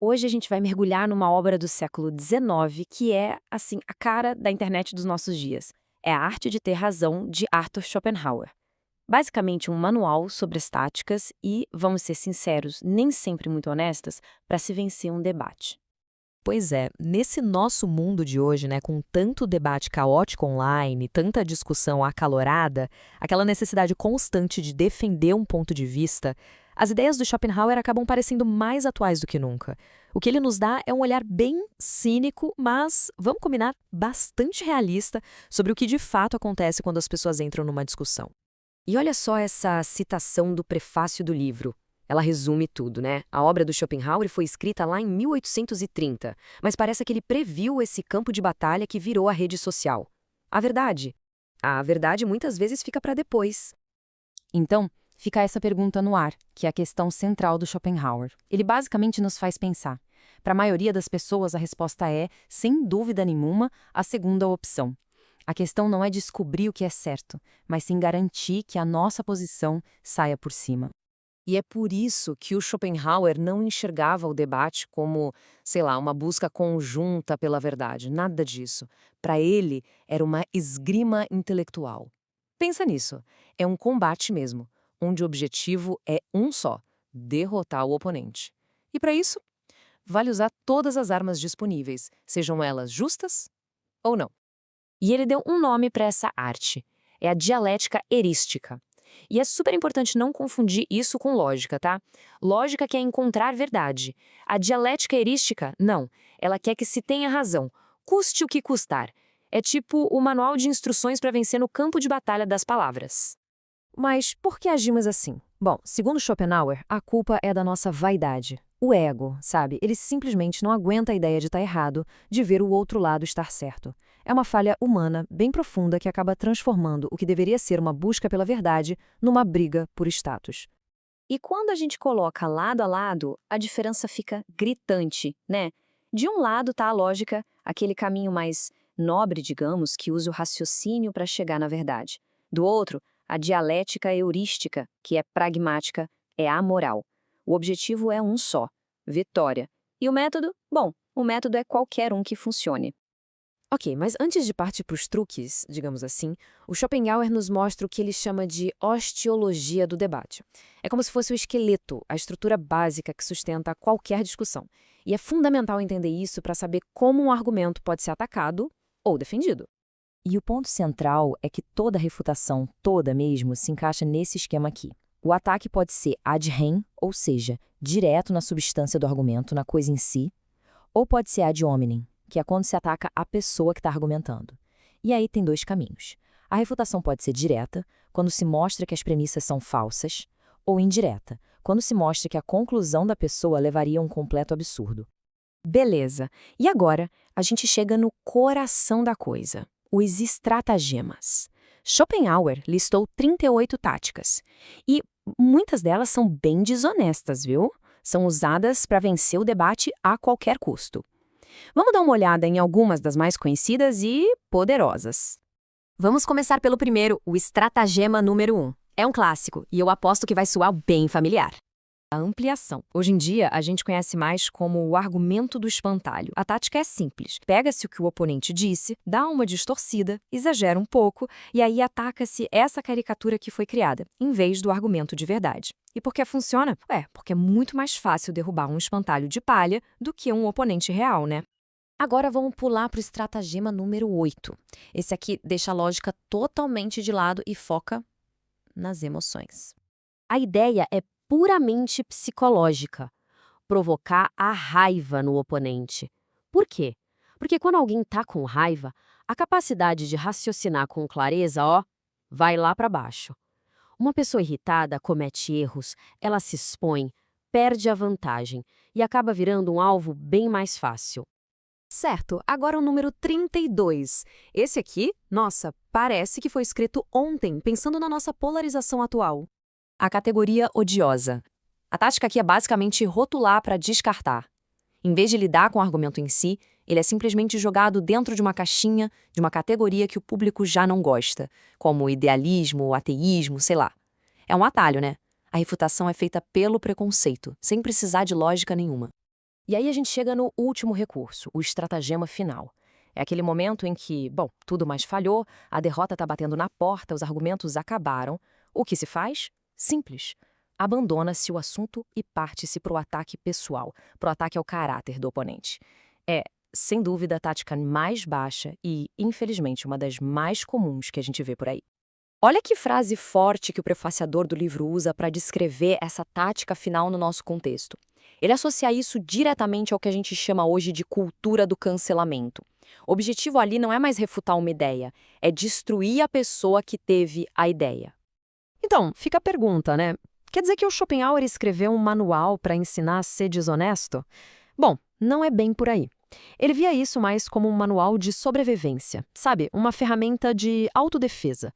Hoje a gente vai mergulhar numa obra do século XIX que é, assim, a cara da internet dos nossos dias. É A Arte de Ter Razão, de Arthur Schopenhauer. Basicamente um manual sobre as táticas e, vamos ser sinceros, nem sempre muito honestas, para se vencer um debate. Pois é, nesse nosso mundo de hoje, né, com tanto debate caótico online, tanta discussão acalorada, aquela necessidade constante de defender um ponto de vista, as ideias do Schopenhauer acabam parecendo mais atuais do que nunca. O que ele nos dá é um olhar bem cínico, mas, vamos combinar, bastante realista sobre o que de fato acontece quando as pessoas entram numa discussão. E olha só essa citação do prefácio do livro. Ela resume tudo, né? A obra do Schopenhauer foi escrita lá em 1830, mas parece que ele previu esse campo de batalha que virou a rede social. A verdade? A verdade muitas vezes fica para depois. Então, fica essa pergunta no ar, que é a questão central do Schopenhauer. Ele basicamente nos faz pensar. Para a maioria das pessoas, a resposta é, sem dúvida nenhuma, a segunda opção. A questão não é descobrir o que é certo, mas sim garantir que a nossa posição saia por cima. E é por isso que o Schopenhauer não enxergava o debate como, sei lá, uma busca conjunta pela verdade. Nada disso. Para ele, era uma esgrima intelectual. Pensa nisso. É um combate mesmo, onde o objetivo é um só: derrotar o oponente. E para isso, vale usar todas as armas disponíveis, sejam elas justas ou não. E ele deu um nome para essa arte. É a dialética erística. E é super importante não confundir isso com lógica, tá? Lógica quer encontrar verdade. A dialética erística, não. Ela quer que se tenha razão, custe o que custar. É tipo o manual de instruções para vencer no campo de batalha das palavras. Mas por que agimos assim? Bom, segundo Schopenhauer, a culpa é da nossa vaidade. O ego, sabe? Ele simplesmente não aguenta a ideia de estar errado, de ver o outro lado estar certo. É uma falha humana, bem profunda, que acaba transformando o que deveria ser uma busca pela verdade numa briga por status. E quando a gente coloca lado a lado, a diferença fica gritante, né? De um lado está a lógica, aquele caminho mais nobre, digamos, que usa o raciocínio para chegar na verdade. Do outro, a dialética heurística, que é pragmática, é amoral. O objetivo é um só: vitória. E o método? Bom, o método é qualquer um que funcione. Ok, mas antes de partir para os truques, digamos assim, o Schopenhauer nos mostra o que ele chama de osteologia do debate. É como se fosse o esqueleto, a estrutura básica que sustenta qualquer discussão. E é fundamental entender isso para saber como um argumento pode ser atacado ou defendido. E o ponto central é que toda refutação, toda mesmo, se encaixa nesse esquema aqui. O ataque pode ser ad rem, ou seja, direto na substância do argumento, na coisa em si, ou pode ser ad hominem, que é quando se ataca a pessoa que está argumentando. E aí tem dois caminhos. A refutação pode ser direta, quando se mostra que as premissas são falsas, ou indireta, quando se mostra que a conclusão da pessoa levaria a um completo absurdo. Beleza. E agora, a gente chega no coração da coisa, os estratagemas. Schopenhauer listou 38 táticas. E muitas delas são bem desonestas, viu? São usadas para vencer o debate a qualquer custo. Vamos dar uma olhada em algumas das mais conhecidas e poderosas. Vamos começar pelo primeiro, o estratagema número 1. É um clássico e eu aposto que vai soar bem familiar. A ampliação. Hoje em dia, a gente conhece mais como o argumento do espantalho. A tática é simples. Pega-se o que o oponente disse, dá uma distorcida, exagera um pouco, e aí ataca-se essa caricatura que foi criada, em vez do argumento de verdade. E por que funciona? Porque é muito mais fácil derrubar um espantalho de palha do que um oponente real, né? Agora vamos pular para o estratagema número 8. Esse aqui deixa a lógica totalmente de lado e foca nas emoções. A ideia é puramente psicológica, provocar a raiva no oponente. Por quê? Porque quando alguém está com raiva, a capacidade de raciocinar com clareza, vai lá para baixo. Uma pessoa irritada comete erros, ela se expõe, perde a vantagem e acaba virando um alvo bem mais fácil. Certo, agora o número 32. Esse aqui, nossa, parece que foi escrito ontem, pensando na nossa polarização atual. A categoria odiosa. A tática aqui é basicamente rotular para descartar. Em vez de lidar com o argumento em si, ele é simplesmente jogado dentro de uma caixinha, de uma categoria que o público já não gosta, como idealismo, ateísmo, sei lá. É um atalho, né? A refutação é feita pelo preconceito, sem precisar de lógica nenhuma. E aí a gente chega no último recurso, o estratagema final. É aquele momento em que, bom, tudo mais falhou, a derrota está batendo na porta, os argumentos acabaram. O que se faz? Simples. Abandona-se o assunto e parte-se para o ataque pessoal, para o ataque ao caráter do oponente. É, sem dúvida, a tática mais baixa e, infelizmente, uma das mais comuns que a gente vê por aí. Olha que frase forte que o prefaciador do livro usa para descrever essa tática final no nosso contexto. Ele associa isso diretamente ao que a gente chama hoje de cultura do cancelamento. O objetivo ali não é mais refutar uma ideia, é destruir a pessoa que teve a ideia. Então, fica a pergunta, né? Quer dizer que o Schopenhauer escreveu um manual para ensinar a ser desonesto? Bom, não é bem por aí. Ele via isso mais como um manual de sobrevivência, sabe? Uma ferramenta de autodefesa.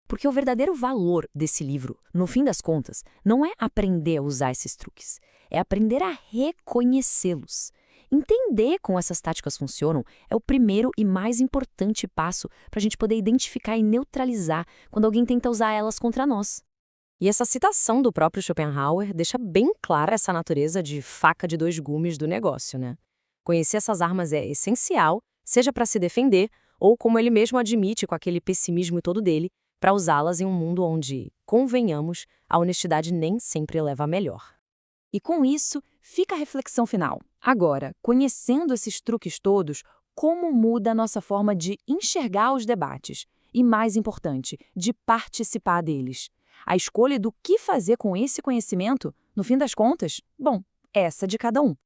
Porque o verdadeiro valor desse livro, no fim das contas, não é aprender a usar esses truques, é aprender a reconhecê-los. Entender como essas táticas funcionam é o primeiro e mais importante passo para a gente poder identificar e neutralizar quando alguém tenta usar elas contra nós. E essa citação do próprio Schopenhauer deixa bem clara essa natureza de faca de dois gumes do negócio, né? Conhecer essas armas é essencial, seja para se defender ou, como ele mesmo admite com aquele pessimismo todo dele, para usá-las em um mundo onde, convenhamos, a honestidade nem sempre leva a melhor. E com isso, fica a reflexão final. Agora, conhecendo esses truques todos, como muda a nossa forma de enxergar os debates? E, mais importante, de participar deles? A escolha do que fazer com esse conhecimento, no fim das contas, bom, essa de cada um.